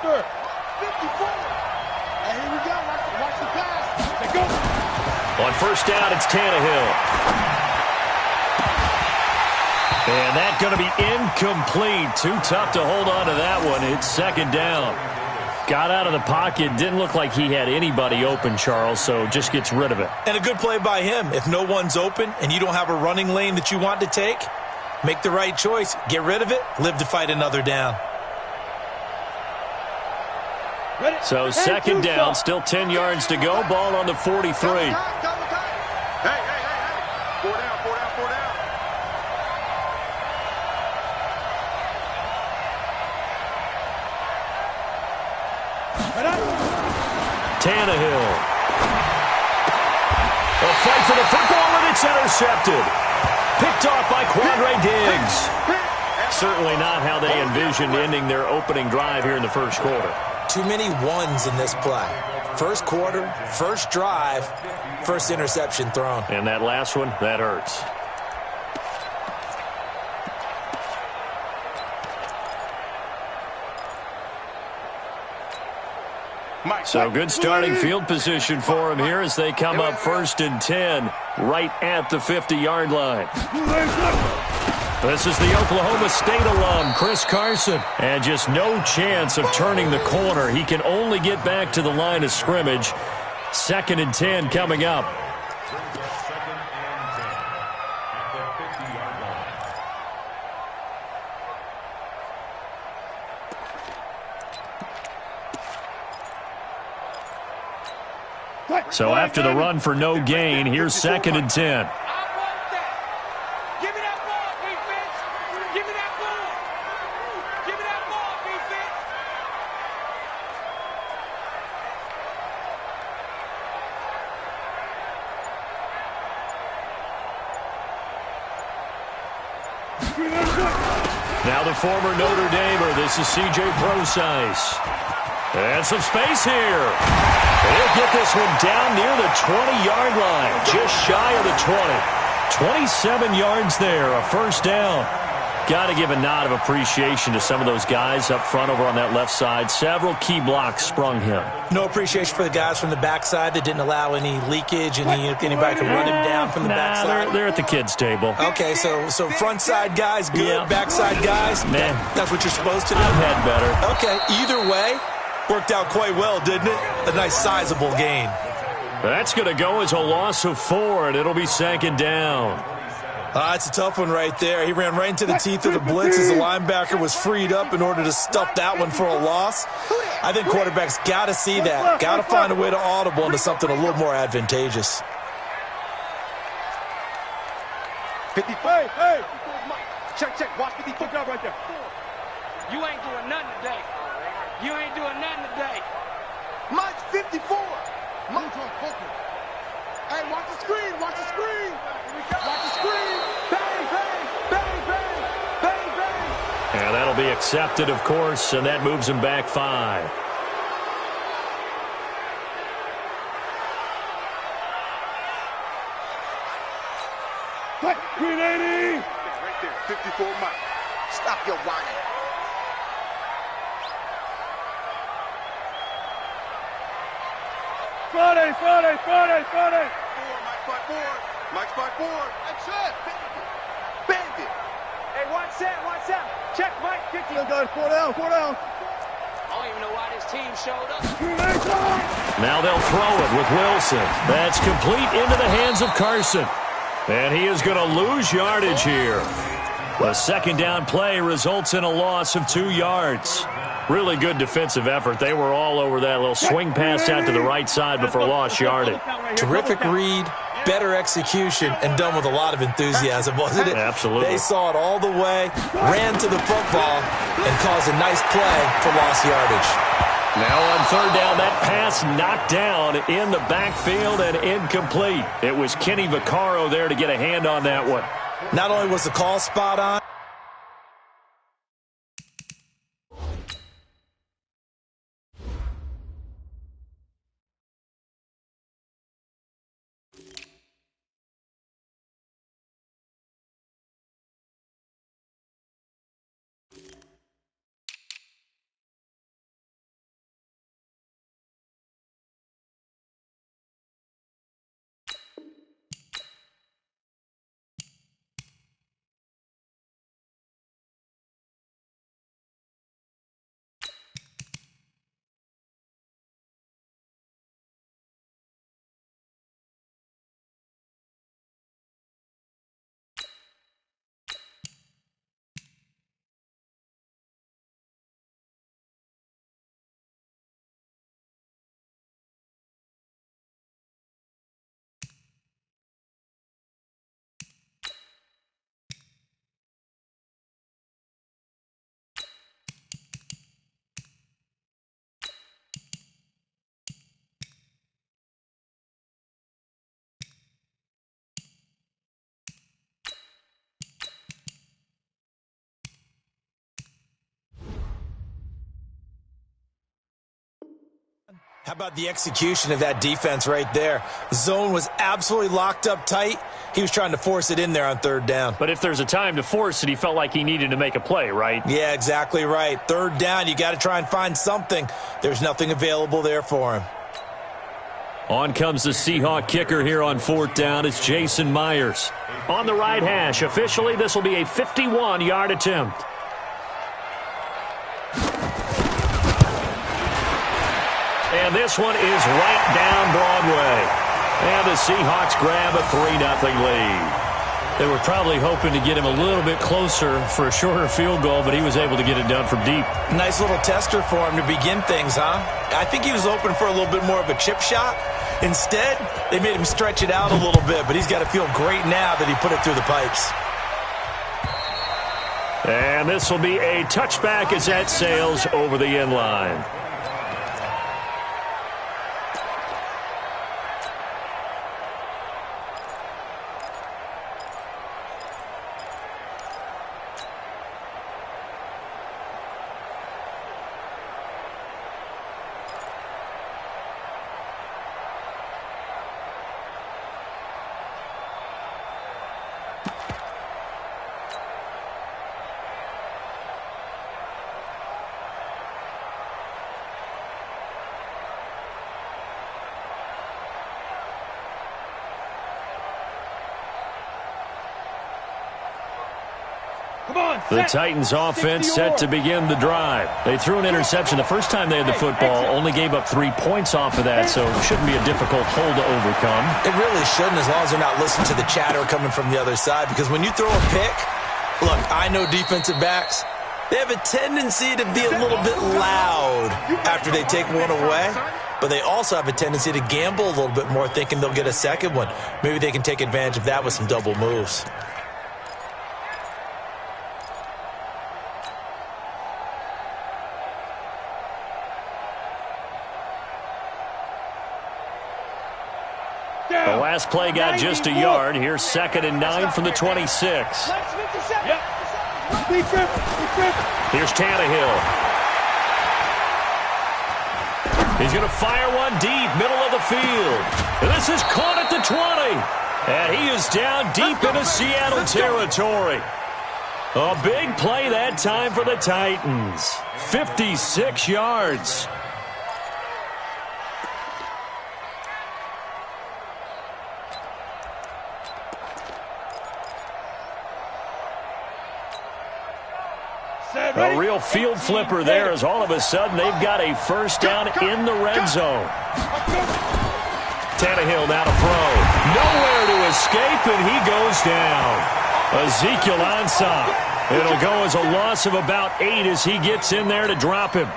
number 54. And here we go. Watch the pass. They go. On first down, it's Tannehill. And that's going to be incomplete. Too tough to hold on to that one. It's second down. Got out of the pocket. Didn't look like he had anybody open, Charles, so just gets rid of it. And a good play by him. If no one's open and you don't have a running lane that you want to take, make the right choice. Get rid of it. Live to fight another down. So second down, still 10 yards to go. Ball on the 43. Hey. 4 down. Tannehill. A fight for the football, and it's intercepted. Picked off by Quandre Diggs. Certainly not how they envisioned ending their opening drive here in the first quarter. Too many ones in this play. First quarter, first drive, first interception thrown. And that last one, that hurts. So good starting field position for him here as they come up 1st and 10 right at the 50-yard line. This is the Oklahoma State alum, Chris Carson. And just no chance of turning the corner. He can only get back to the line of scrimmage. 2nd and 10 coming up. So after the run for no gain, here's 2nd and 10. Now the former Notre Damer. This is C.J. Prosise. And some space here. They'll get this one down near the 20-yard line, just shy of the 20. 27 yards there, a first down. Got to give a nod of appreciation to some of those guys up front over on that left side. Several key blocks sprung him. No appreciation for the guys from the backside that didn't allow any leakage and anybody could run him down from the backside. They're at the kids' table. Okay, so front side guys good, backside guys, that's what you're supposed to do? I've had better. Okay, either way, worked out quite well, didn't it? A nice sizable gain. That's going to go as a loss of 4, and it'll be 2nd down. It's a tough one right there. He ran right into the teeth of the blitz as the linebacker was freed up in order to stuff that one for a loss. I think quarterbacks got to see that. Got to find a way to audible into something a little more advantageous. 55. Hey. Check. Watch 54 down right there. You ain't doing nothing today. You ain't doing nothing today. Mike's 54. Mike's on focus. Hey, watch the screen. Watch the screen. Watch the screen. Bang, bang, bang, bang, bang, bang. And that'll be accepted, of course, and that moves him back 5. Green 80. Right there, 54 Mike. Stop your whining. Friday. Mike's by 4. That's it. Bend it. Hey, watch that. Check, Mike. 50. Guys, 4 down. I don't even know why this team showed up. Now they'll throw it with Wilson. That's complete into the hands of Carson. And he is going to lose yardage here. The 2nd down play results in a loss of 2 yards. Really good defensive effort. They were all over that little swing pass out to the right side before lost yardage. Terrific read, better execution, and done with a lot of enthusiasm, wasn't it? Absolutely. They saw it all the way, ran to the football, and caused a nice play for lost yardage. Now on 3rd down, that pass knocked down in the backfield and incomplete. It was Kenny Vaccaro there to get a hand on that one. Not only was the call spot on, How about the execution of that defense right there? Zone was absolutely locked up tight. He was trying to force it in there on third down. But if there's a time to force it, he felt like he needed to make a play, right? Yeah, exactly right. Third down, you got to try and find something. There's nothing available there for him. On comes the Seahawk kicker here on fourth down. It's Jason Myers. On the right hash, officially, this will be a 51-yard attempt. And this one is right down Broadway. And the Seahawks grab a 3-0 lead. They were probably hoping to get him a little bit closer for a shorter field goal, but he was able to get it done from deep. Nice little tester for him to begin things, huh? I think he was hoping for a little bit more of a chip shot. Instead, they made him stretch it out a little bit, but he's got to feel great now that he put it through the pipes. And this will be a touchback as that sails over the end line. The Titans offense set to begin the drive. They threw an interception the first time they had the football, only gave up 3 points off of that, so it shouldn't be a difficult hole to overcome. It really shouldn't, as long as they're not listening to the chatter coming from the other side, because when you throw a pick, look, I know defensive backs, they have a tendency to be a little bit loud after they take one away, but they also have a tendency to gamble a little bit more, thinking they'll get a second one. Maybe they can take advantage of that with some double moves. The last play got just a yard. Here's 2nd and 9 from the 26. Here's Tannehill. He's going to fire one deep, middle of the field. And this is caught at the 20. And he is down deep into Seattle territory. A big play that time for the Titans. 56 yards. A real field flipper there, as all of a sudden they've got a first down in the red zone. Tannehill now to throw. Nowhere to escape, and he goes down. Ezekiel Ansah. It'll go as a loss of about 8 as he gets in there to drop him.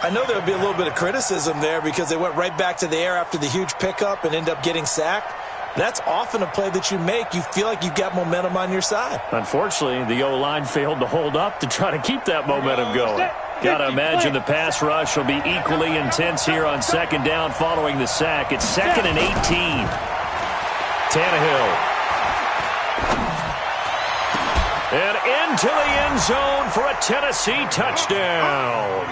I know there'll be a little bit of criticism there because they went right back to the air after the huge pickup and end up getting sacked. That's often a play that you make. You feel like you've got momentum on your side. Unfortunately, the O-line failed to hold up to try to keep that momentum going. Got to imagine the pass rush will be equally intense here on 2nd down following the sack. It's 2nd and 18. Tannehill. And into the end zone for a Tennessee touchdown.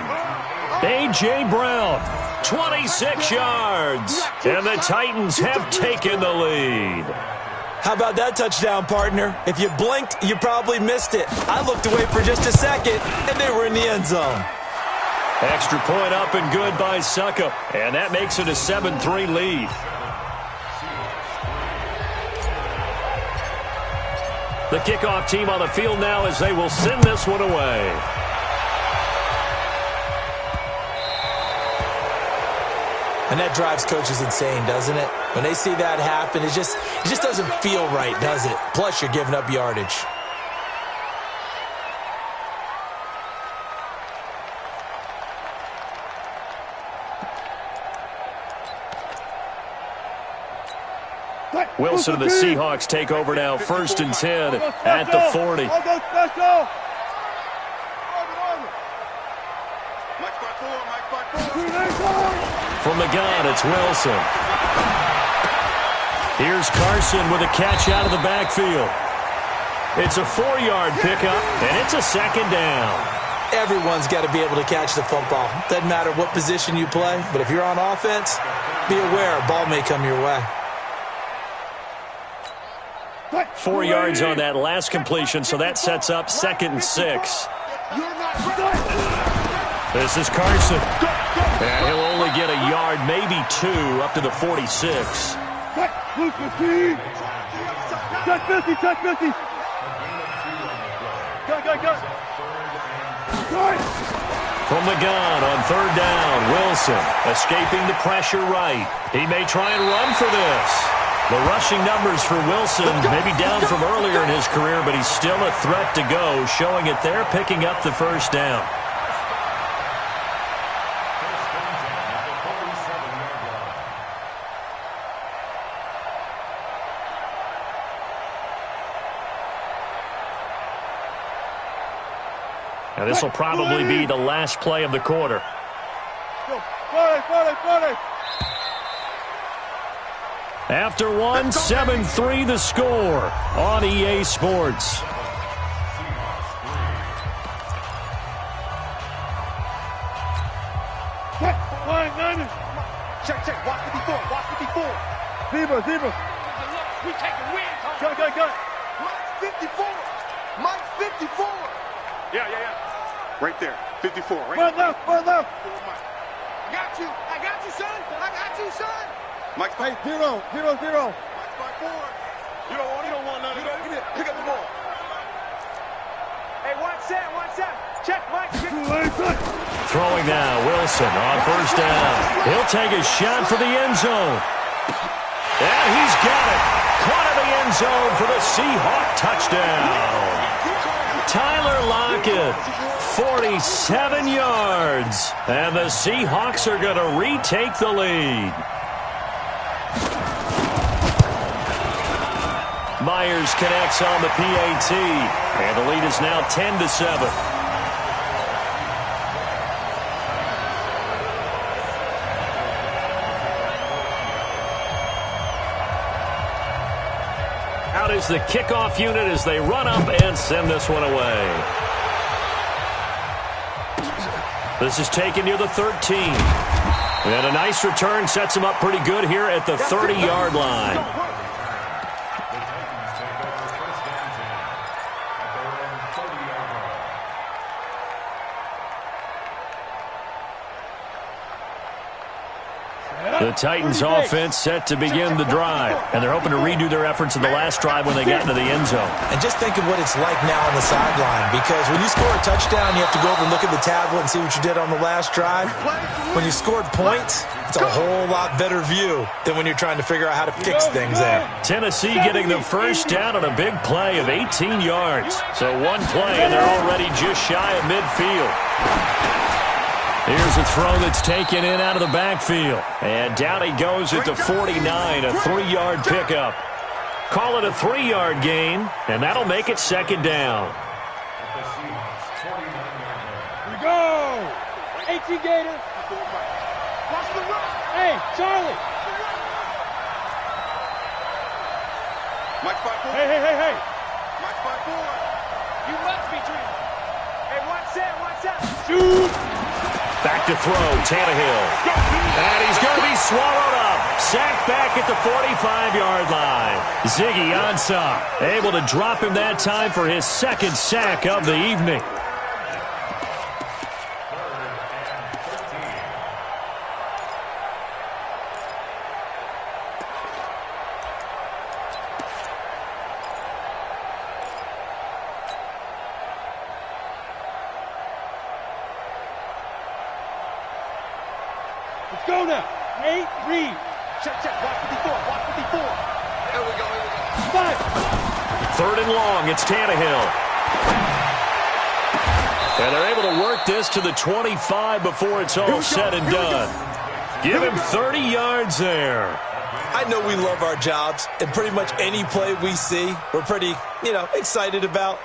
A.J. Brown. 26 yards, and the Titans have taken the lead. How about that touchdown, partner? If you blinked, you probably missed it. I looked away for just a second, and they were in the end zone. Extra point up and good by Suckup, and that makes it a 7-3 lead. The kickoff team on the field now as they will send this one away. And that drives coaches insane, doesn't it? When they see that happen, it just doesn't feel right, does it? Plus, you're giving up yardage. Wilson and the Seahawks take over now, 1st and 10 at the 40. From the gun, it's Wilson. Here's Carson with a catch out of the backfield. It's a 4-yard pickup, and it's a 2nd down. Everyone's got to be able to catch the football. Doesn't matter what position you play, but if you're on offense, be aware a ball may come your way. 4 yards on that last completion, so that sets up 2nd and 6. This is Carson. And he'll only get a yard, maybe 2, up to the 46. Check 50, check 50. Go. From the gun on 3rd down, Wilson escaping the pressure right. He may try and run for this. The rushing numbers for Wilson may be down from earlier in his career, but he's still a threat to go, showing it there, picking up the 1st down. Now this will probably be the last play of the quarter. 40. After one, 7-3 the score on EA Sports. Check. Watch 54. Zebra. We taking wins, huh? Go. Mike 54. Yeah. Right there. 54, right? One left. I got you, son. Mike's by 0. Mike's by 4. You don't want none of that. Pick up the ball. Hey, watch that. Check, Mike. Throwing now, Wilson on 1st down. He'll take a shot for the end zone. And he's got it. Caught in the end zone for the Seahawk touchdown. Tyler Lockett, 47 yards. And the Seahawks are going to retake the lead. Myers connects on the PAT. And the lead is now 10-7. Out is the kickoff unit as they run up and send this one away. This is taken near the 13. And a nice return sets him up pretty good here at the 30-yard line. The Titans offense set to begin the drive, and they're hoping to redo their efforts in the last drive when they got into the end zone. And just think of what it's like now on the sideline, because when you score a touchdown, you have to go over and look at the tablet and see what you did on the last drive. When you scored points, it's a whole lot better view than when you're trying to figure out how to fix things there. Tennessee getting the 1st down on a big play of 18 yards. So one play, and they're already just shy of midfield. Here's a throw that's taken in out of the backfield. And down he goes at the 49, a 3-yard pickup. Call it a 3-yard gain, and that'll make it 2nd down. Here we go. 18 Gator. Watch the run. Hey, Charlie. Mike's by 4. Hey. Mike's by 4. You must be dreaming. Hey, watch that. Shoot. Back to throw, Tannehill. And he's going to be swallowed up. Sacked back at the 45-yard line. Ziggy Ansah able to drop him that time for his 2nd sack of the evening. Let's go now. 8, read. Check. Watch 54. Here we go. 5. 3rd and long, it's Tannehill. And they're able to work this to the 25 before it's all said and done. Give him 30 yards there. I know we love our jobs, and pretty much any play we see, we're pretty, excited about.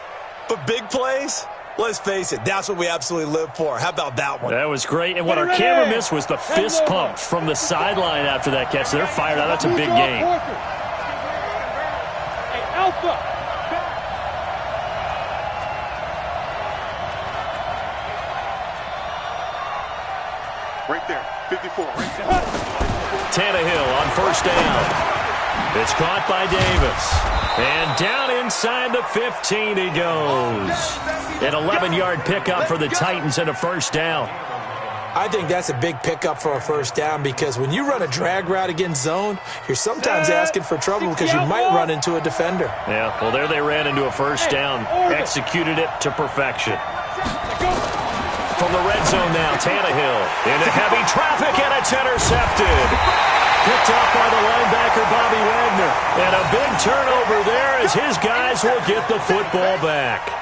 But big plays, let's face it, that's what we absolutely live for. How about that one? That was great. And what our camera missed was the fist pump from the sideline after that catch. They're fired out. That's a big game. Hey, Alpha. 54. Tannehill on first down. It's caught by Davis. And down inside the 15 he goes. An 11-yard pickup for the Titans and a first down. I think that's a big pickup for a first down because when you run a drag route against zone, you're sometimes asking for trouble because you might run into a defender. Yeah, well, there they ran into a first down. Executed it to perfection. From the red zone now, Tannehill into heavy traffic, and it's intercepted. Picked off by the linebacker, Bobby Wagner. And a big turnover there as his guys will get the football back.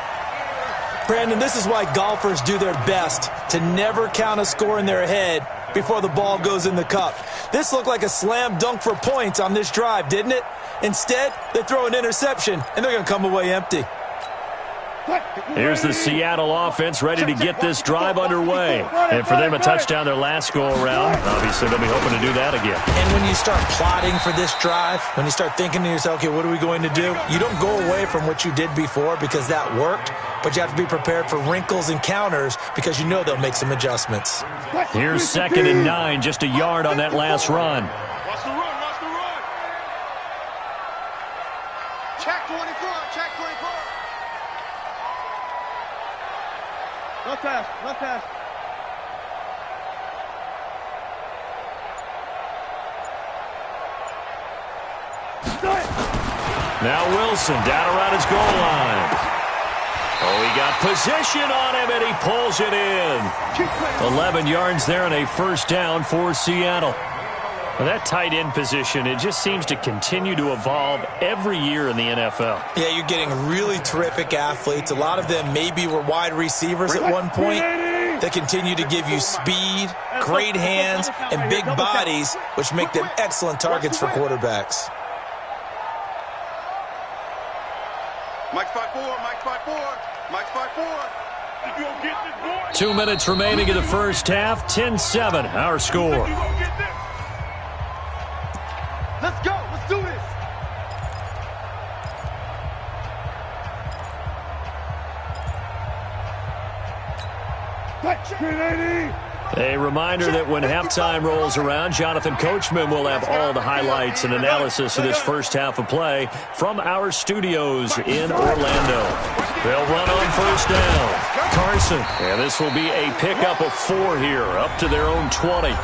Brandon, this is why golfers do their best to never count a score in their head before the ball goes in the cup. This looked like a slam dunk for points on this drive, didn't it? Instead, they throw an interception, and they're going to come away empty. Here's the Seattle offense ready to get this drive underway. And for them, a touchdown their last go-around. Obviously, they'll be hoping to do that again. And when you start plotting for this drive, when you start thinking to yourself, okay, what are we going to do? You don't go away from what you did before because that worked, but you have to be prepared for wrinkles and counters because you know they'll make some adjustments. Here's 2nd and 9, just a yard on that last run. Watch the run, watch the run. Check 24, check 24. No pass, no pass. Now Wilson down around his goal line. Oh, he got position on him, and he pulls it in. 11 yards there and a first down for Seattle. Well, that tight end position, it just seems to continue to evolve every year in the NFL. Yeah, you're getting really terrific athletes. A lot of them maybe were wide receivers at one point. They continue to give you speed, great hands, and big bodies, which make them excellent targets for quarterbacks. Mike's 5-4, Mike's 5-4, Mike's 5-4. You gonna get this, boy? 2 minutes remaining in the first half. 10-7, our score. You gonna get this? Let's go, let's do this. A reminder that when halftime rolls around, Jonathan Coachman will have all the highlights and analysis of this first half of play from our studios in Orlando. They'll run on first down. Carson, and this will be a pickup of 4 here, up to their own 20.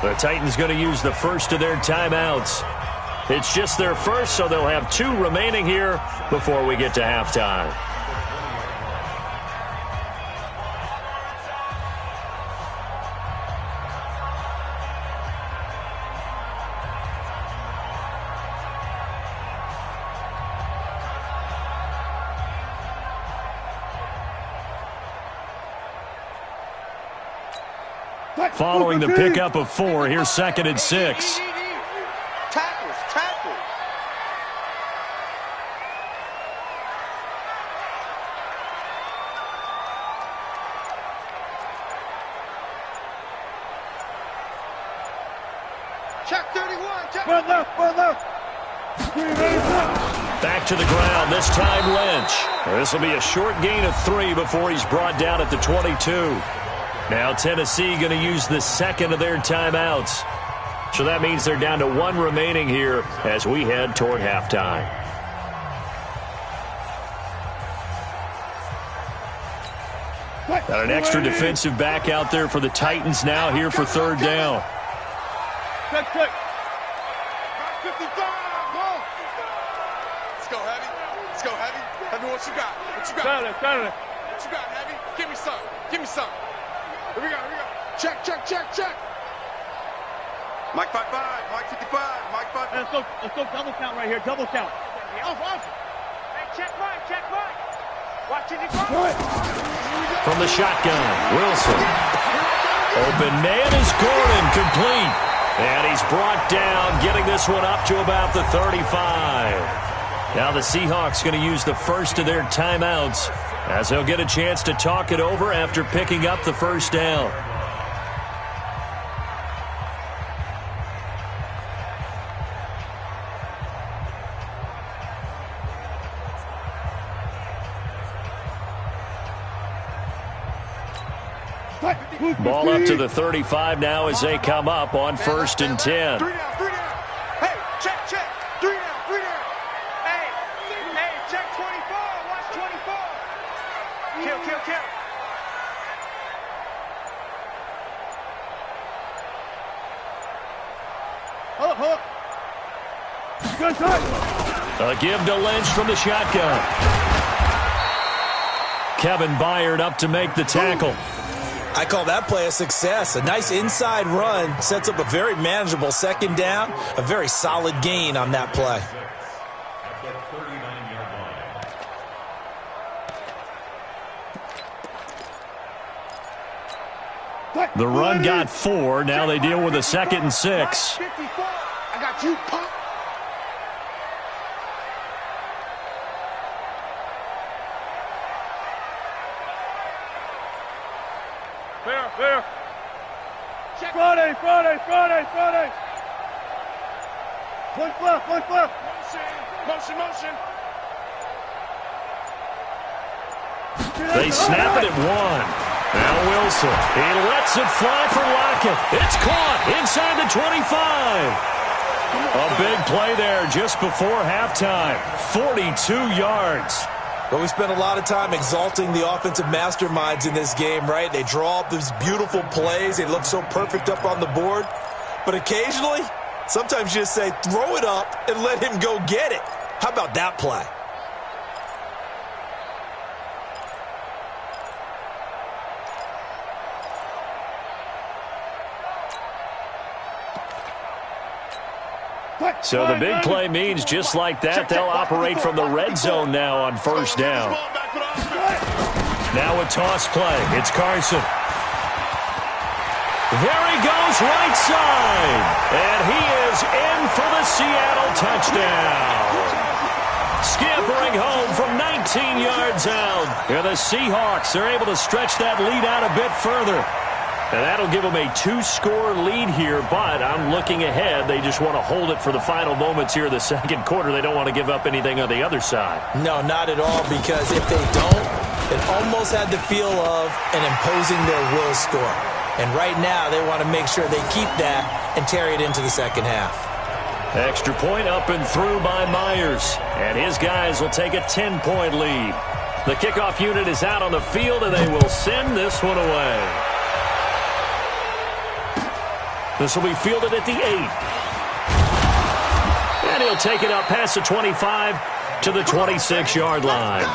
The Titans going to use the first of their timeouts. It's just their first, so they'll have 2 remaining here before we get to halftime. Following the pickup of 4, here's 2nd and 6. Tackles, tackles. Check 31, check. One left. Back to the ground, this time Lynch. This will be a short gain of 3 before he's brought down at the 22. Now Tennessee going to use the second of their timeouts. So that means they're down to 1 remaining here as we head toward halftime. Got an extra defensive back out there for the Titans now here for 3rd down. Check. 55, go. Let's go, Heavy. Let's go, Heavy. Heavy, what you got? What you got? Got it. What you got, Heavy? Give me some. Give me some. Here we go. Check. Mike 5-5, Mike 55, Mike 5. Let's go double count right here, double count. Off. Hey, check right. Watching it go. From the shotgun, Wilson. Open man is Gordon, complete. And he's brought down, getting this one up to about the 35. Now the Seahawks going to use the first of their timeouts as they'll get a chance to talk it over after picking up the first down. Ball up to the 35 now as they come up on 1st and 10. 3 down, 3 down. Hey, check. 3 down, 3 down. Hey, check 24. Watch 24. Kill. Hold. Good touch. A give to Lynch from the shotgun. Kevin Byard up to make the tackle. I call that play a success. A nice inside run sets up a very manageable 2nd down. A very solid gain on that play. The run got 4. Now they deal with a 2nd and 6. 54. I got you, punk. Fair. Friday. One flip. Motion. They snap it at 1. Now Wilson. He lets it fly for Lockett. It's caught inside the 25. A big play there just before halftime. 42 yards. But we spent a lot of time exalting the offensive masterminds in this game, right? They draw up these beautiful plays. They look so perfect up on the board. But occasionally, sometimes you just say, throw it up and let him go get it. How about that play? So the big play means just like that, they'll operate from the red zone now on 1st down. Now a toss play. It's Carson. There he goes right side. And he is in for the Seattle touchdown. Scampering home from 19 yards out. And the Seahawks are able to stretch that lead out a bit further. And that'll give them a 2-score lead here, but I'm looking ahead. They just want to hold it for the final moments here of the 2nd quarter. They don't want to give up anything on the other side. No, not at all, because if they don't, it almost had the feel of an imposing their will score. And right now, they want to make sure they keep that and carry it into the 2nd half. Extra point up and through by Myers. And his guys will take a 10-point lead. The kickoff unit is out on the field, and they will send this one away. This will be fielded at the 8. And he'll take it up past the 25 to the 26-yard line.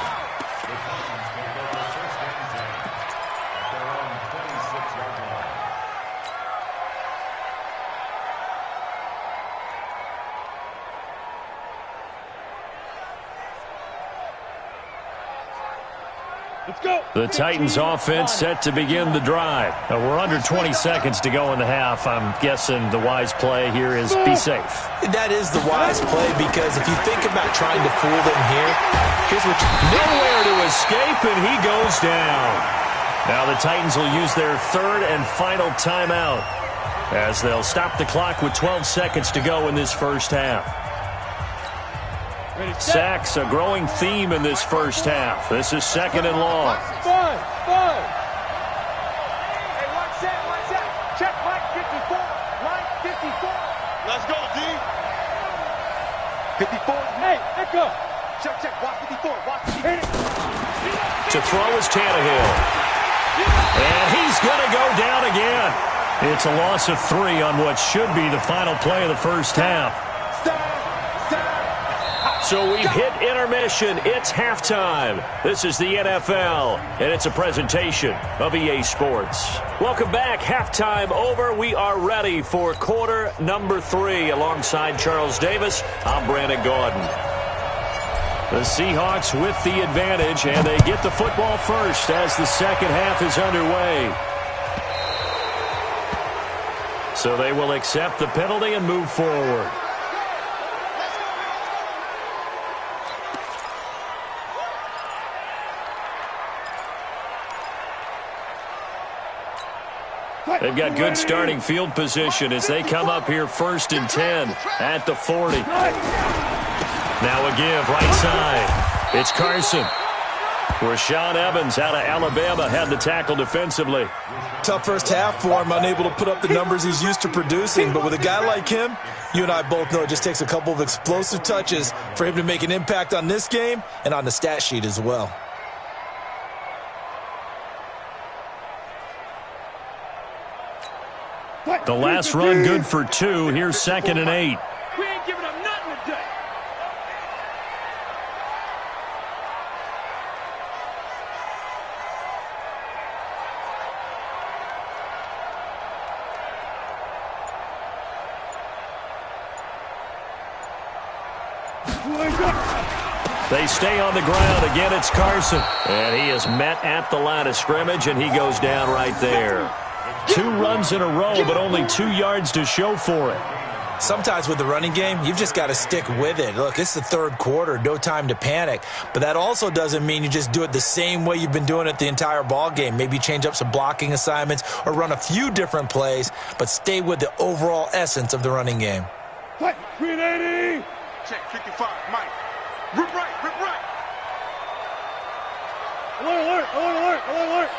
The Titans offense set to begin the drive. We're under 20 seconds to go in the half. I'm guessing the wise play here is be safe. That is the wise play, because if you think about trying to fool them here, here's what nowhere to escape, and he goes down. Now the Titans will use their 3rd and final timeout as they'll stop the clock with 12 seconds to go in this 1st half. Sacks, a growing theme in this 1st half. This is 2nd and long. Five. Hey, watch that. Check Mike 54. Mike 54. Let's go, D. 54. Hey, let's go. Check. Watch 54. Watch 54. To throw is Tannehill. And he's going to go down again. It's a loss of 3 on what should be the final play of the 1st half. So we've hit intermission. It's halftime. This is the NFL, and it's a presentation of EA Sports. Welcome back. Halftime over. We are ready for quarter number 3. Alongside Charles Davis, I'm Brandon Gordon. The Seahawks with the advantage, and they get the football first as the 2nd half is underway. So they will accept the penalty and move forward. They've got good starting field position as they come up here 1st and 10 at the 40. Now a give right side. It's Carson. Rashaan Evans out of Alabama had the tackle defensively. Tough first half for him, unable to put up the numbers he's used to producing. But with a guy like him, you and I both know it just takes a couple of explosive touches for him to make an impact on this game and on the stat sheet as well. The last run good for 2. Here's 2nd and 8. We ain't giving up nothing today. They stay on the ground. Again, it's Carson. And he is met at the line of scrimmage, and he goes down right there. 2 runs in a row, but only 2 yards to show for it. Sometimes with the running game, you've just got to stick with it. Look, it's the third quarter, no time to panic. But that also doesn't mean you just do it the same way you've been doing it the entire ball game. Maybe change up some blocking assignments or run a few different plays, but stay with the overall essence of the running game. 380. Check 55, Mike. Rip right, rip right. Alert, alert, alert, alert, alert, alert.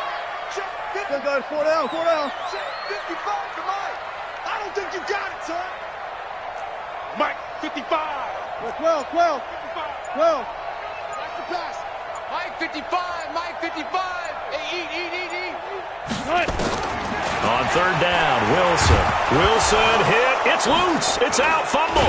Check 50. Guys, 4 down, 4 down. Check 55 to Mike. I don't think you got it, son. Mike, 55. 12, 12, 55. 12. That's the pass. Mike 55, Mike 55. Hey, eat. On 3rd down, Wilson. Wilson hit. It's loose. It's out. Fumble.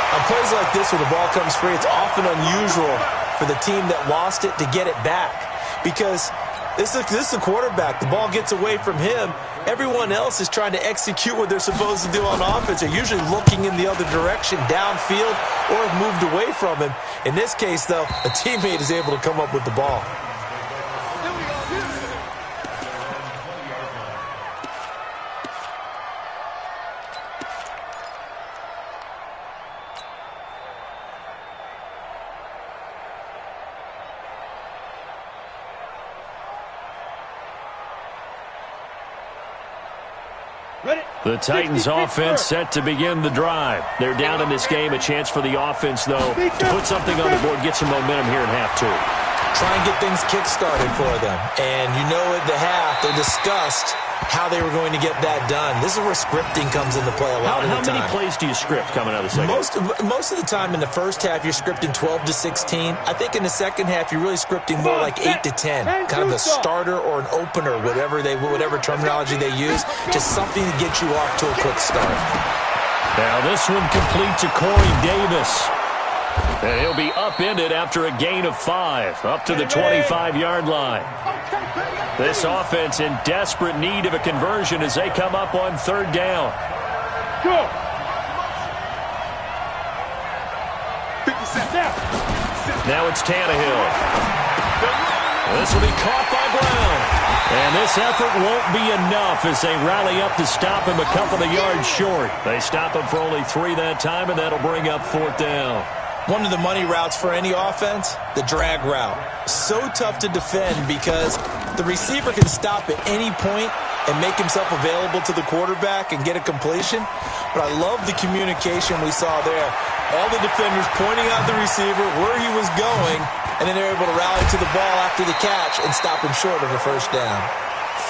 On plays like this where the ball comes free, it's often unusual for the team that lost it to get it back because this is the quarterback. The ball gets away from him. Everyone else is trying to execute what they're supposed to do on offense. They're usually looking in the other direction, downfield, or have moved away from him. In this case, though, a teammate is able to come up with the ball. The Titans offense set to begin the drive. They're down in this game. A chance for the offense, though, to put something on the board, get some momentum here in half 2. Try and get things kick-started for them. And you know at the half, they discussed how they were going to get that done. This is where scripting comes into play a lot of the time. How many plays do you script coming out of the second? Most of the time in the first half, you're scripting 12 to 16. I think in the second half, you're really scripting more like 8 to 10. Kind of a starter or an opener, whatever terminology they use. Just something to get you off to a quick start. Now this one complete to Corey Davis. And he'll be upended after a gain of 5, up to the 25-yard line. This offense in desperate need of a conversion as they come up on 3rd down. Go. 57. Now it's Tannehill. This will be caught by Brown. And this effort won't be enough as they rally up to stop him a couple of yards short. They stop him for only 3 that time, and that'll bring up 4th down. One of the money routes for any offense, the drag route. So tough to defend because the receiver can stop at any point and make himself available to the quarterback and get a completion. But I love the communication we saw there. All the defenders pointing out the receiver, where he was going, and then they're able to rally to the ball after the catch and stop him short of a 1st down.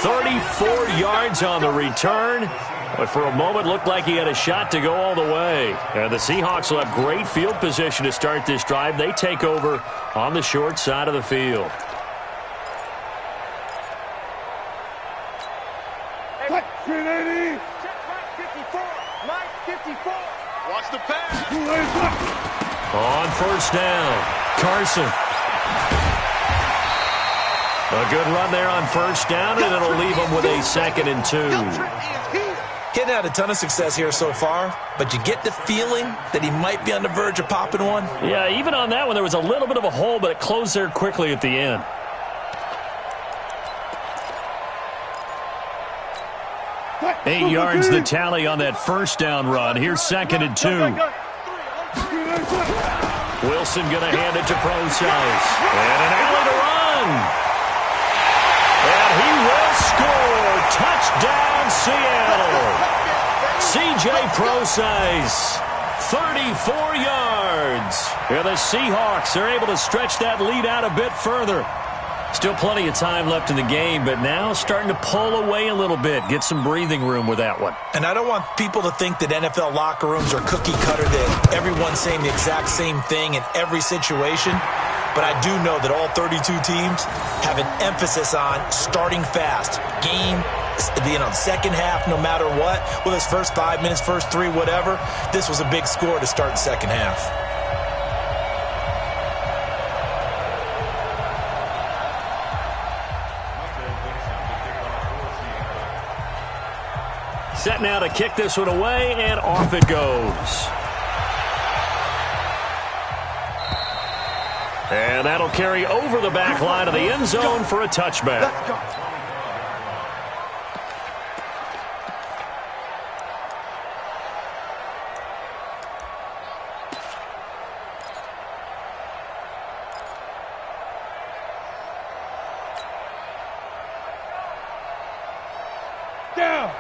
34 yards on the return. But for a moment, looked like he had a shot to go all the way. And the Seahawks will have great field position to start this drive. They take over on the short side of the field. Hey, 380. Check Mike 54. Mike 54. Watch the pass. On 1st down, Carson. A good run there on 1st down, and it'll leave him with a 2nd and 2. Hitting out a ton of success here so far, but you get the feeling that he might be on the verge of popping one. Yeah, even on that one, there was a little bit of a hole, but it closed there quickly at the end. Eight yards the tally on that 1st down run. Here's 2nd and 2. Wilson going to hand it to Procise. And an alley to run. And he will score. Touchdown, Seattle. C.J. Procise 34 yards. Yeah, the Seahawks are able to stretch that lead out a bit further. Still plenty of time left in the game, but now starting to pull away a little bit, get some breathing room with that one. And I don't want people to think that NFL locker rooms are cookie cutter, that everyone's saying the exact same thing in every situation. But I do know that all 32 teams have an emphasis on starting fast. Second half, no matter what, whether it's first 5 minutes, first 3, whatever, this was a big score to start the second half. Set now to kick this one away, and off it goes. And that'll carry over the back line of the end zone for a touchback. Let's go.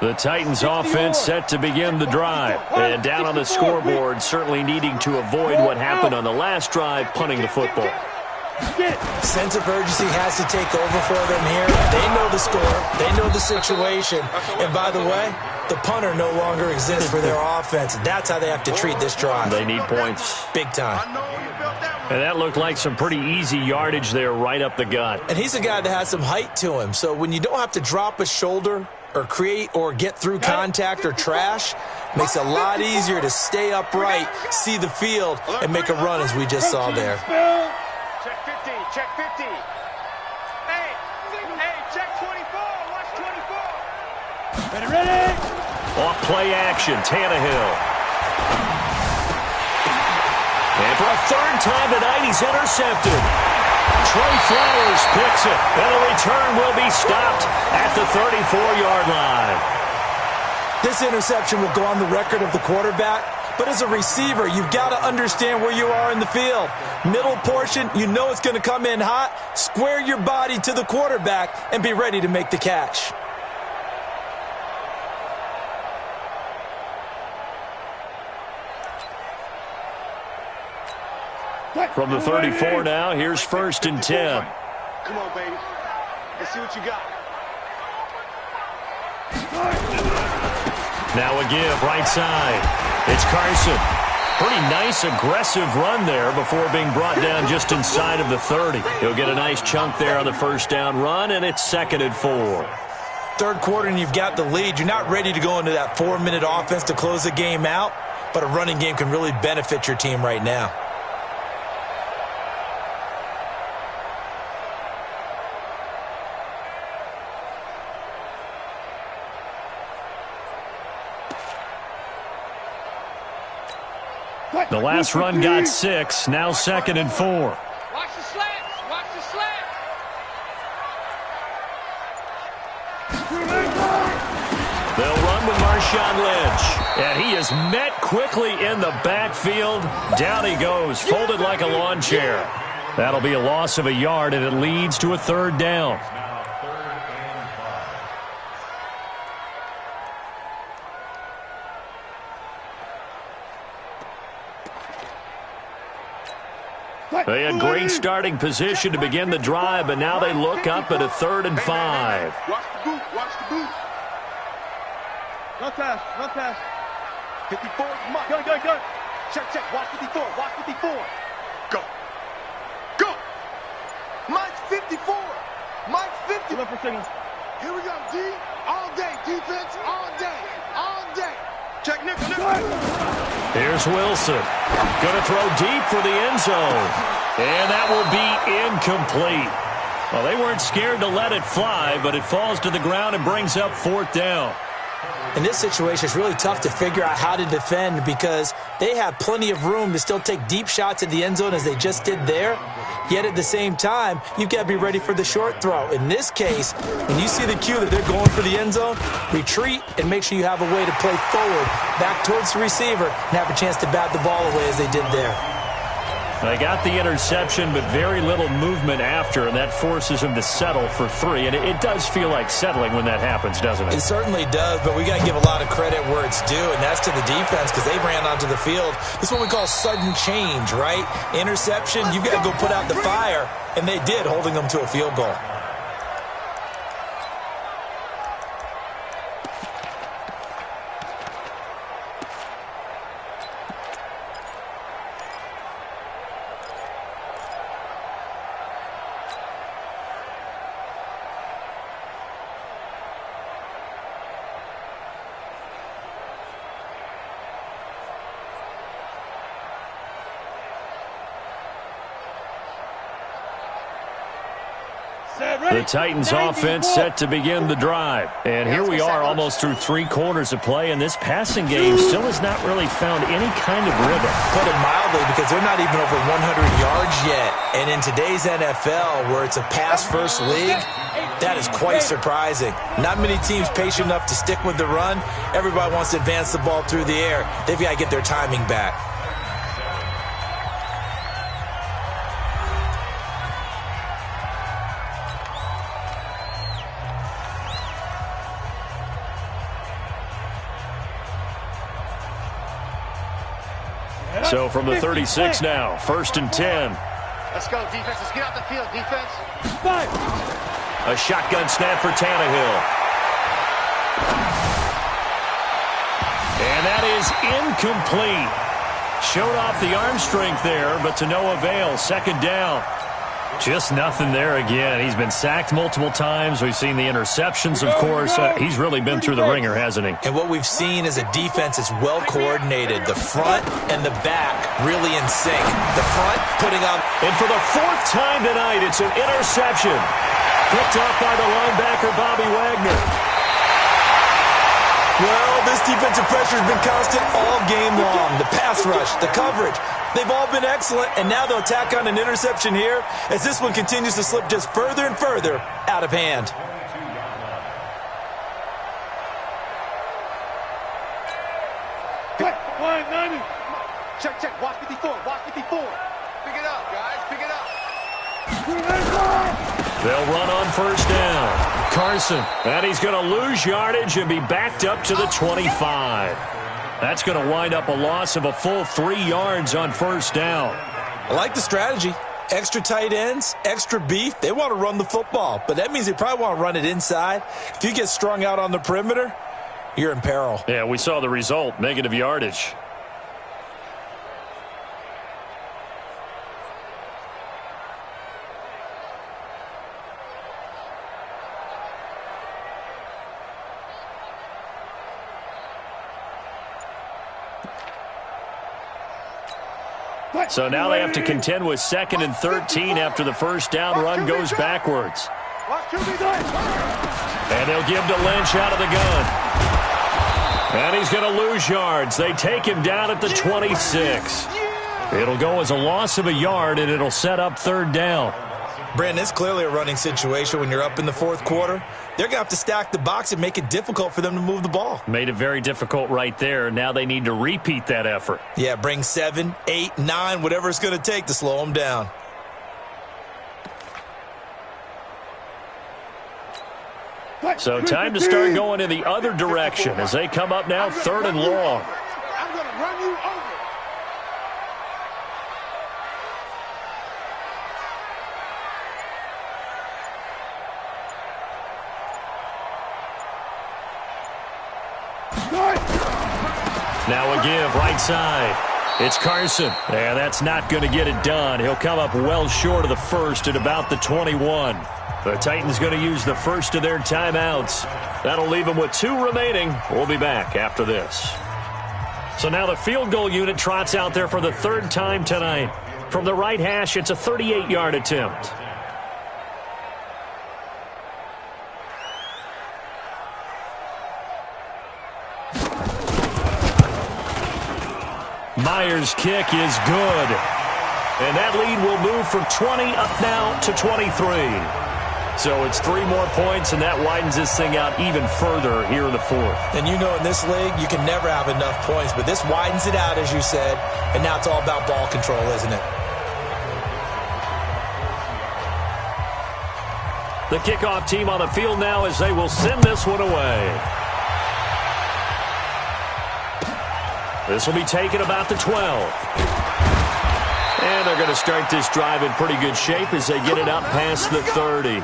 The Titans offense set to begin the drive. And down on the scoreboard, certainly needing to avoid what happened on the last drive, punting the football. Sense of urgency has to take over for them here. They know the score. They know the situation. And by the way, the punter no longer exists for their offense. That's how they have to treat this drive. They need points. Big time. And that looked like some pretty easy yardage there right up the gut. And he's a guy that has some height to him. So when you don't have to drop a shoulder or create or get through contact or trash, makes it a lot easier to stay upright, see the field, and make a run as we just saw there. Check 50, check 50. Hey, check 24, watch 24. Ready? Off play action, Tannehill. And for a third time tonight, he's intercepted. Trey Flowers picks it, and the return will be stopped at the 34-yard line. This interception will go on the record of the quarterback, but as a receiver, you've got to understand where you are in the field. Middle portion, you know it's going to come in hot. Square your body to the quarterback and be ready to make the catch. From the 34 now, here's 1st and 10. Come on, baby. Let's see what you got. Now a give, right side. It's Carson. Pretty nice, aggressive run there before being brought down just inside of the 30. He'll get a nice chunk there on the first down run, and it's 2nd and 4. Third quarter and you've got the lead. You're not ready to go into that 4-minute offense to close the game out, but a running game can really benefit your team right now. The last run got 6, now 2nd and 4. Watch the slants, watch the slants. They'll run with Marshawn Lynch. And he is met quickly in the backfield. Down he goes, folded like a lawn chair. That'll be a loss of a yard, and it leads to a 3rd down. They had great starting position to begin the drive, but now they look up at a 3rd and 5. Watch the boot, watch the boot. Run pass. 54, go. Check, watch 54, watch 54. Go. Mike's 54. Mike's 50. Here we go, D. All day. Defense, all day. Check, nickel. Here's Wilson. Going to throw deep for the end zone. And that will be incomplete. Well, they weren't scared to let it fly, but it falls to the ground and brings up 4th down. In this situation, it's really tough to figure out how to defend because they have plenty of room to still take deep shots at the end zone as they just did there. Yet at the same time, you've got to be ready for the short throw. In this case, when you see the cue that they're going for the end zone, retreat and make sure you have a way to play forward, back towards the receiver, and have a chance to bat the ball away as they did there. They got the interception, but very little movement after, and that forces him to settle for 3. And it does feel like settling when that happens, doesn't it? It certainly does, but we got to give a lot of credit where it's due, and that's to the defense because they ran onto the field. This is what we call sudden change, right? Interception, you've got to go put out the fire, and they did, holding them to a field goal. The Titans offense set to begin the drive. And here we are almost through 3 quarters of play, and this passing game still has not really found any kind of rhythm. Put it mildly, because they're not even over 100 yards yet. And in today's NFL, where it's a pass-first league, that is quite surprising. Not many teams patient enough to stick with the run. Everybody wants to advance the ball through the air. They've got to get their timing back. So from the 36 now, 1st and 10. Let's go, defense. Let's get out the field, defense. A shotgun snap for Tannehill. And that is incomplete. Showed off the arm strength there, but to no avail. 2nd down. Just nothing there again. He's been sacked multiple times. We've seen the interceptions, of course. He's really been through the ringer, hasn't he? And what we've seen is a defense that's well coordinated. The front and the back really in sync. The front putting on. And for the 4th time tonight, it's an interception. Picked up by the linebacker, Bobby Wagner. Well, this defensive pressure has been constant all game long. The pass rush, the coverage, they've all been excellent, and now they'll tack on an interception here as this one continues to slip just further and further out of hand. Check. Watch 54. Pick it up, guys. Pick it up. They'll run on 1st down. Carson, and he's going to lose yardage and be backed up to the 25. That's going to wind up a loss of a full 3 yards on 1st down. I like the strategy. Extra tight ends, extra beef. They want to run the football, but that means they probably want to run it inside. If you get strung out on the perimeter, you're in peril. Yeah, we saw the result, negative yardage. So now they have to contend with 2nd and 13 after the 1st down run goes backwards. And they'll give to Lynch out of the gun. And he's going to lose yards. They take him down at the 26. It'll go as a loss of a yard, and it'll set up 3rd down. Brandon, it's clearly a running situation when you're up in the 4th quarter. They're going to have to stack the box and make it difficult for them to move the ball. Made it very difficult right there. Now they need to repeat that effort. Yeah, bring 7, 8, 9, whatever it's going to take to slow them down. So time to start going in the other direction as they come up now 3rd and long. I'm going to run you over. Now a give right side. It's Carson. And that's not going to get it done. He'll come up well short of the 1st at about the 21. The Titans going to use the 1st of their timeouts. That'll leave them with 2 remaining. We'll be back after this. So now the field goal unit trots out there for the 3rd time tonight. From the right hash, it's a 38-yard attempt. Myers' kick is good. And that lead will move from 20 up now to 23. So it's 3 more points, and that widens this thing out even further here in the 4th. And you know in this league, you can never have enough points, but this widens it out, as you said, and now it's all about ball control, isn't it? The kickoff team on the field now as they will send this one away. This will be taken about the 12. And they're going to start this drive in pretty good shape as they get it up past the 30.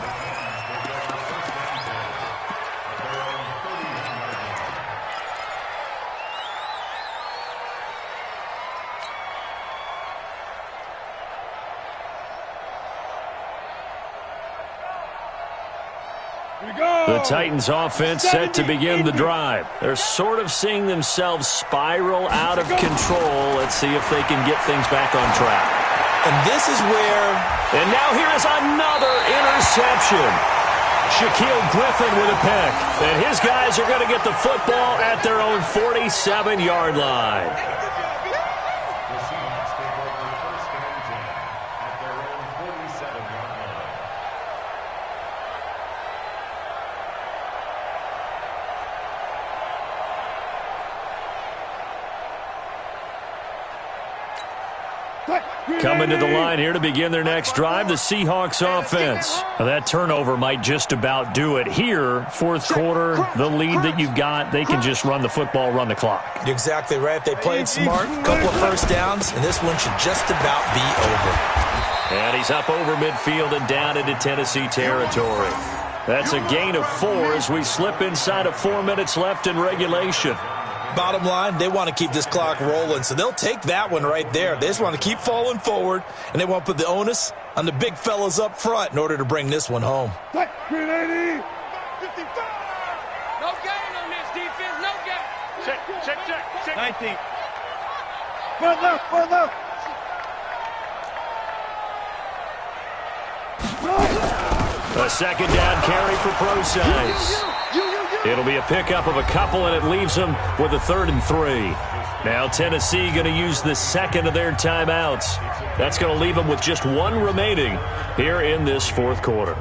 The Titans offense set to begin the drive. They're sort of seeing themselves spiral out of control. Let's see if they can get things back on track. And this is where... And now here is another interception. Shaquille Griffin with a pick. And his guys are going to get the football at their own 47-yard line. Coming to the line here to begin their next drive, the Seahawks offense. Now that turnover might just about do it here. Fourth quarter, the lead that you've got, they can just run the football, run the clock. You're exactly right. They played smart, couple of first downs, and this one should just about be over. And he's up over midfield and down into Tennessee territory. That's a gain of 4 as we slip inside of 4 minutes left in regulation. Bottom line, they want to keep this clock rolling, so they'll take that one right there. They just want to keep falling forward, and they want to put the onus on the big fellas up front in order to bring this one home. 380. 55. No gain on this defense. No gain. Check. 19. Front left. A second down carry for Procise. It'll be a pickup of a couple, and it leaves them with a 3rd and 3. Now Tennessee going to use the second of their timeouts. That's going to leave them with just 1 remaining here in this fourth quarter.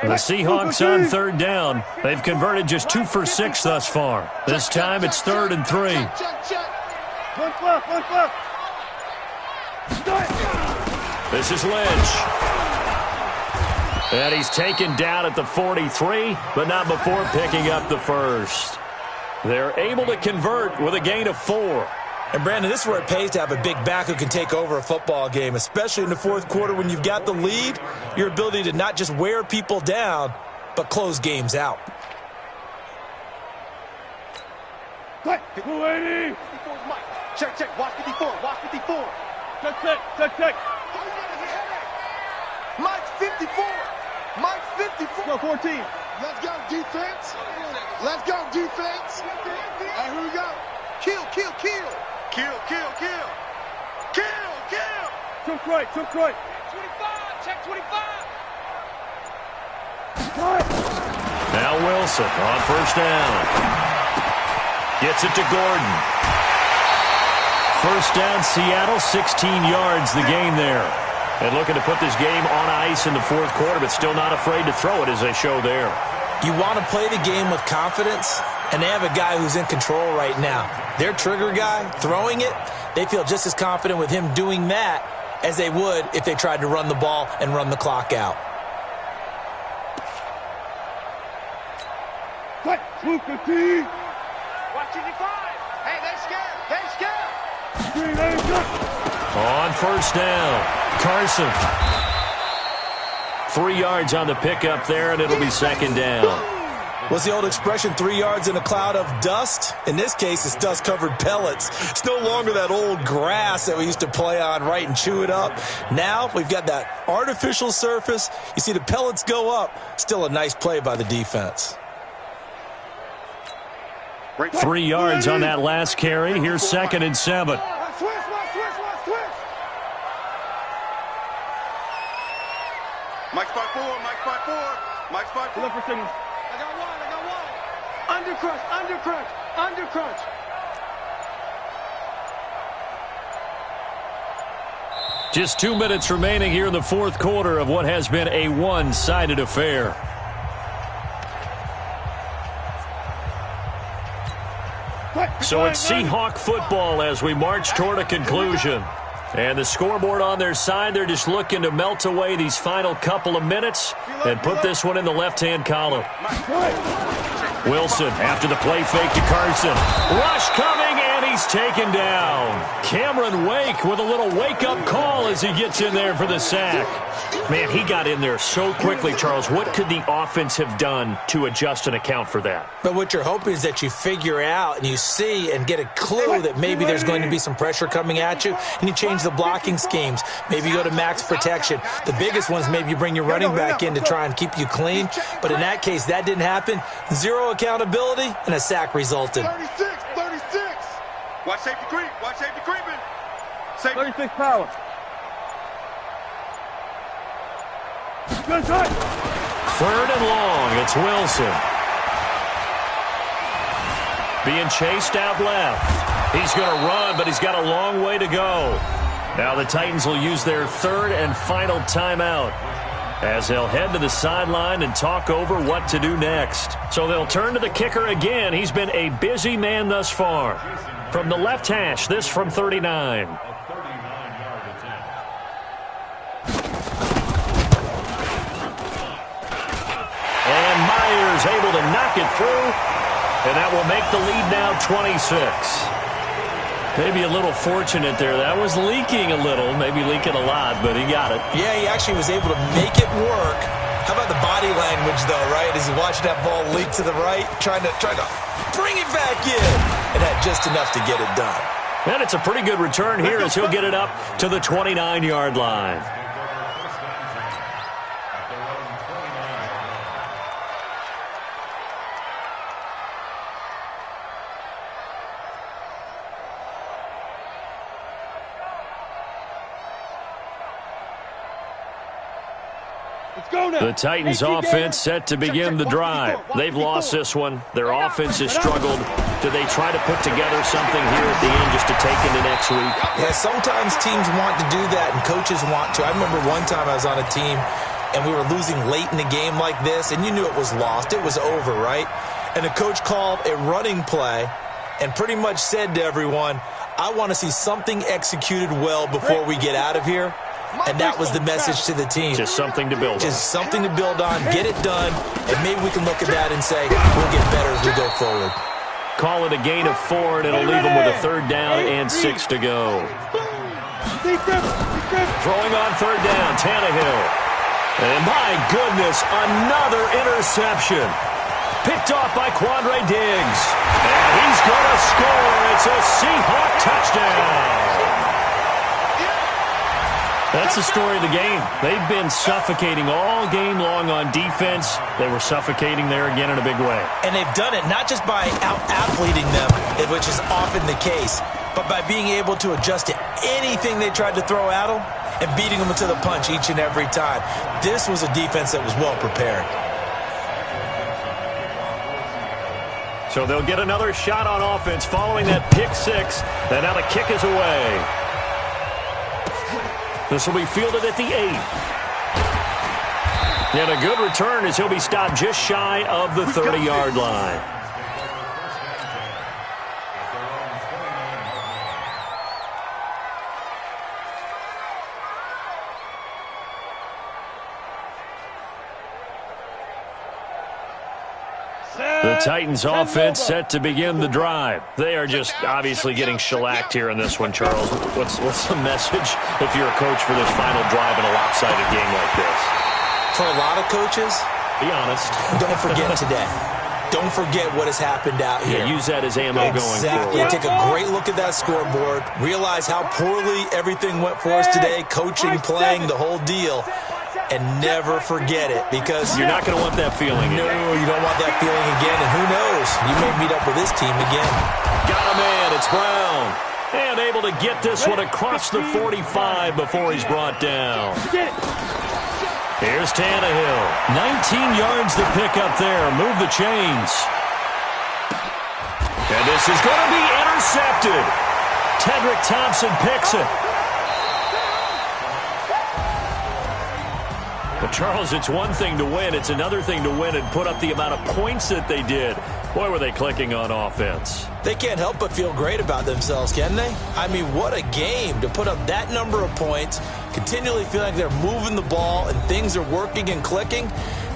The Seahawks on 3rd down. They've converted just 2 for 6 thus far. This time it's 3rd and 3. One left. This is Lynch. And he's taken down at the 43, but not before picking up the first. They're able to convert with a gain of 4. And, Brandon, this is where it pays to have a big back who can take over a football game, especially in the fourth quarter when you've got the lead, your ability to not just wear people down, but close games out. 280. Check. Watch 54. Check. Mike's 54. Mike's 54. Go 14. Let's go, defense. All right, here we go. Kill. Took right. 25. Check 25. Now Wilson on first down. Gets it to Gordon. First down, Seattle, 16 yards the gain there. And looking to put this game on ice in the fourth quarter, but still not afraid to throw it as they show there. You want to play the game with confidence, and they have a guy who's in control right now. Their trigger guy, throwing it, they feel just as confident with him doing that as they would if they tried to run the ball and run the clock out. Cut. 250. Watch 55. Hey, they scared. Green lane cut. On first down, Carson. 3 yards on the pickup there, and it'll be second down. What's the old expression, 3 yards in a cloud of dust? In this case, it's dust-covered pellets. It's no longer that old grass that we used to play on, right, and chew it up. Now we've got that artificial surface. You see the pellets go up. Still a nice play by the defense. 3 yards on that last carry. Here's 2nd and 7. Switch. Mike's by 4. Mike spot 4. Look for signals. I got one. Under crunch. Just 2 minutes remaining here in the fourth quarter of what has been a one-sided affair. So it's Seahawk football as we march toward a conclusion. And the scoreboard on their side, they're just looking to melt away these final couple of minutes and put this one in the left-hand column. Wilson after the play fake to Carson. Rush coming, and he's taken down. Cameron Wake with a little wake-up call as he gets in there for the sack. Man, he got in there so quickly, Charles. What could the offense have done to adjust and account for that? But what you're hoping is that you figure out and you see and get a clue that maybe there's going to be some pressure coming at you, and you change the blocking schemes. Maybe you go to max protection. The biggest one is maybe you bring your running back in to try and keep you clean. But in that case, that didn't happen. Zero accountability, and a sack resulted. 36. Watch safety creep. Watch safety creeping. Safety. 36 power. Good touch. Third and long, it's Wilson. Being chased out left. He's going to run, but he's got a long way to go. Now the Titans will use their third and final timeout as they'll head to the sideline and talk over what to do next. So they'll turn to the kicker again. He's been a busy man thus far. From the left hash, this from 39. And Myers able to knock it through, and that will make the lead now 26. Maybe a little fortunate there. That was leaking a little, maybe leaking a lot, but he got it. Yeah, he actually was able to make it work. How about the body language, though, right? As he watched that ball leak to the right, trying to bring it back in, and had just enough to get it done. And it's a pretty good return here as he'll get it up to the 29-yard line. The Titans offense set to begin the drive. They've lost this one. Their offense has struggled. Do they try to put together something here at the end just to take into next week? Yeah, sometimes teams want to do that and coaches want to. I remember one time I was on a team and we were losing late in the game like this, and you knew it was lost. It was over, right? And the coach called a running play and pretty much said to everyone, I want to see something executed well before we get out of here. And that was the message to the team. Just something to build on. Just something to build on, get it done, and maybe we can look at that and say, we'll get better as we go forward. Call it a gain of 4, and it'll leave them with a third down and 6 to go. Throwing on third down, Tannehill. And my goodness, another interception. Picked off by Quandre Diggs. And he's going to score. It's a Seahawk touchdown. That's the story of the game. They've been suffocating all game long on defense. They were suffocating there again in a big way. And they've done it not just by out-athleting them, which is often the case, but by being able to adjust to anything they tried to throw at them and beating them to the punch each and every time. This was a defense that was well prepared. So they'll get another shot on offense following that pick 6. And now the kick is away. This will be fielded at the 8. And a good return as he'll be stopped just shy of the 30-yard line. The Titans offense set to begin the drive. They are just obviously getting shellacked here in this one, Charles. What's the message if you're a coach for this final drive in a lopsided game like this? For a lot of coaches, be honest. Don't forget today. Don't forget what has happened out here. Yeah, use that as ammo going forward. Take a great look at that scoreboard. Realize how poorly everything went for us today. Coaching, playing, the whole deal. And never forget it, because you're not going to want that feeling again. No, you don't want that feeling again. And who knows? You may meet up with this team again. Got a man. It's Brown. And able to get this one across the 45 before he's brought down. Here's Tannehill. 19 yards to pick up there. Move the chains. And this is going to be intercepted. Tedrick Thompson picks it. But Charles, it's one thing to win. It's another thing to win and put up the amount of points that they did. Boy, were they clicking on offense. They can't help but feel great about themselves, can they? I mean, what a game to put up that number of points, continually feel like they're moving the ball and things are working and clicking.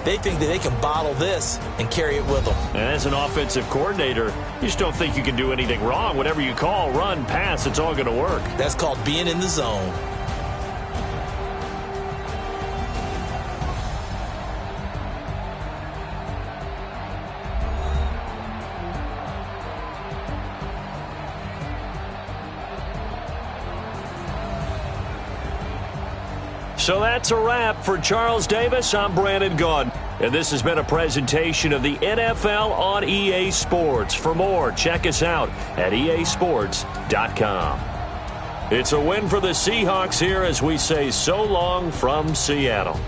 They think that they can bottle this and carry it with them. And as an offensive coordinator, you just don't think you can do anything wrong. Whatever you call, run, pass, it's all going to work. That's called being in the zone. So that's a wrap for Charles Davis. I'm Brandon Gaudin. And this has been a presentation of the NFL on EA Sports. For more, check us out at easports.com. It's a win for the Seahawks here as we say so long from Seattle.